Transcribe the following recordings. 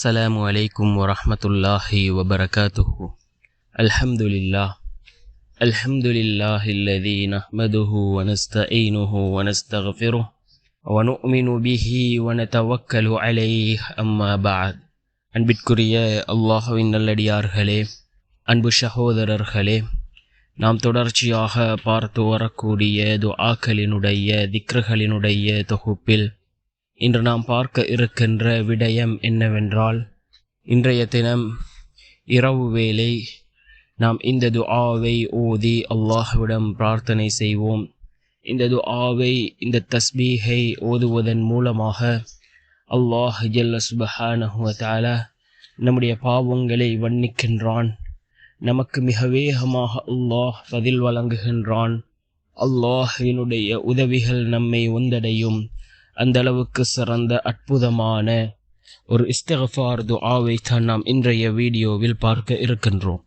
السلام عليكم ورحمة الله وبركاته. الحمد لله الذي نحمده ونستعينه ونستغفره ونؤمن به ونتوكل عليه أما بعد. அன்பிற்குரிய அல்லாஹ்வின் நல்லடியார்களே, அன்பு சகோதரர்களே, நாம் தொடர்ச்சியாக பார்த்து வரக்கூடிய துஆக்களினுடைய திக்ருகளினுடைய தொகுப்பில் இன்று நாம் பார்க்க இருக்கின்ற விடயம் என்னவென்றால், இன்றைய தினம் இரவு வேளை நாம் இந்த துஆவை ஓதி அல்லாஹ்விடம் பிரார்த்தனை செய்வோம். இந்த துஆவை, இந்த தஸ்பீஹை ஓதுவதன் மூலமாக அல்லாஹ் ஜல்ல சுப்ஹானஹு வ தஆலா நம்முடைய பாவங்களை மன்னிக்கின்றான். நமக்கு மிக வேகமாக அல்லாஹ் பதில் வழங்குகின்றான். அல்லாஹ்வினுடைய உதவிகள் நம்மை வந்தடையும். அந்த அளவுக்கு சிறந்த அற்புதமான ஒரு இஸ்திக்ஃபார் துஆவை தான் நாம் இன்றைய வீடியோவில் பார்க்க இருக்கின்றோம்.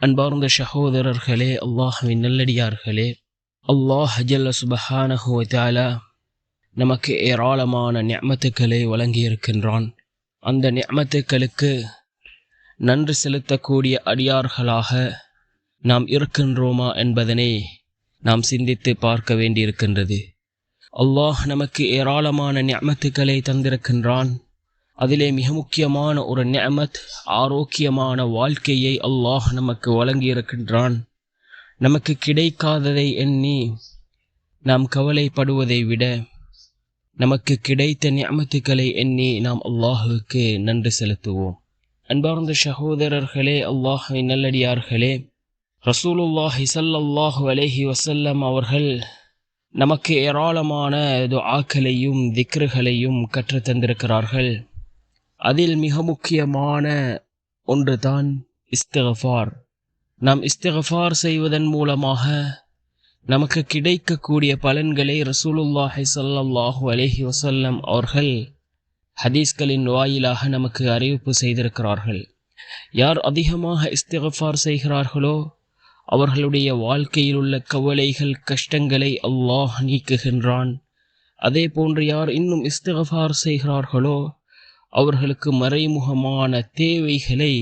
அன்பார்ந்த சகோதரர்களே, அல்லாஹ்வின் நல்லடியார்களே, அல்லாஹ் ஜல்ல சுப்ஹானஹு வ தஆலா நமக்கு ஏராளமான நிஅமத்துக்களை வழங்கியிருக்கின்றான். அந்த நிஅமத்துக்களுக்கு நன்றி செலுத்தக்கூடிய அடியார்களாக நாம் இருக்கின்றோமா என்பதனை நாம் சிந்தித்து பார்க்க வேண்டியிருக்கின்றது. அல்லாஹ் நமக்கு ஏராளமான நிஅமத்துக்களை தந்திருக்கின்றான். அதிலே மிக முக்கியமான ஒரு நிஅமத், ஆரோக்கியமான வாழ்க்கையை அல்லாஹ் நமக்கு வழங்கியிருக்கின்றான். நமக்கு கிடைக்காததை எண்ணி நாம் கவலைப்படுவதை விட, நமக்கு கிடைத்த நிஅமத்துக்களை எண்ணி நாம் அல்லாஹுக்கு நன்றி செலுத்துவோம். அன்பார்ந்த சகோதரர்களே, அல்லாஹ்வின் நல்லடியார்களே, ரசூலுல்லாஹி ஸல்லல்லாஹு அலைஹி வஸல்லம் அவர்கள் நமக்கு ஏராளமான துஆக்களையும் திக்ருகளையும் கற்றுத் தந்திருக்கிறார்கள். அதில் மிக முக்கியமான ஒன்றுதான் இஸ்திக்ஃபார். நாம் இஸ்திக்ஃபார் செய்வதன் மூலமாக நமக்கு கிடைக்கக்கூடிய பலன்களை ரசூலுல்லாஹி ஸல்லல்லாஹு அலைஹி வஸல்லம் அவர்கள் ஹதீஸ்களின் வாயிலாக நமக்கு அறிவிப்பு செய்திருக்கிறார்கள். யார் அதிகமாக இஸ்திக்ஃபார் செய்கிறார்களோ அவர்களுடைய வாழ்க்கையில் உள்ள கவலைகள், கஷ்டங்களை அல்லாஹ் நீக்குகின்றான். அதே போன்று யார் இன்னும் இஸ்திக்ஃபார் செய்கிறார்களோ அவர்களுக்கு மறைமுகமான தேவைகளை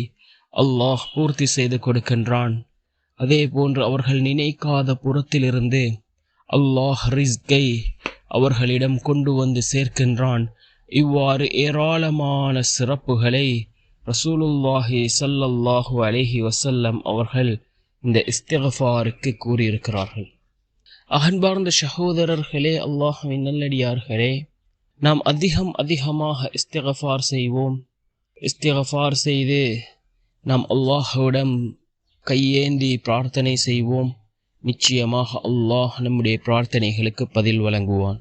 அல்லாஹ் பூர்த்தி செய்து கொடுக்கின்றான். அதே போன்று அவர்கள் நினைக்காத புறத்திலிருந்து அல்லாஹ் ரிஸ்கை அவர்களிடம் கொண்டு வந்து சேர்க்கின்றான். இவ்வாறு ஏராளமான சிறப்புகளை ரசூலுல்லாஹி ஸல்லல்லாஹு அலைஹி வஸல்லம் அவர்கள் இந்த இஸ்திக்ஃபாருக்கு கூறியிருக்கிறார்கள். அன்பார்ந்த சகோதரர்களே, அல்லாஹ்வின் நல்லடியார்களே, நாம் அதிகமாக இஸ்திக்ஃபார் செய்வோம். இஸ்திக்ஃபார் செய்து நாம் அல்லாஹ்விடம் கையேந்தி பிரார்த்தனை செய்வோம். நிச்சயமாக அல்லாஹ் நம்முடைய பிரார்த்தனைகளுக்கு பதில் வழங்குவான்.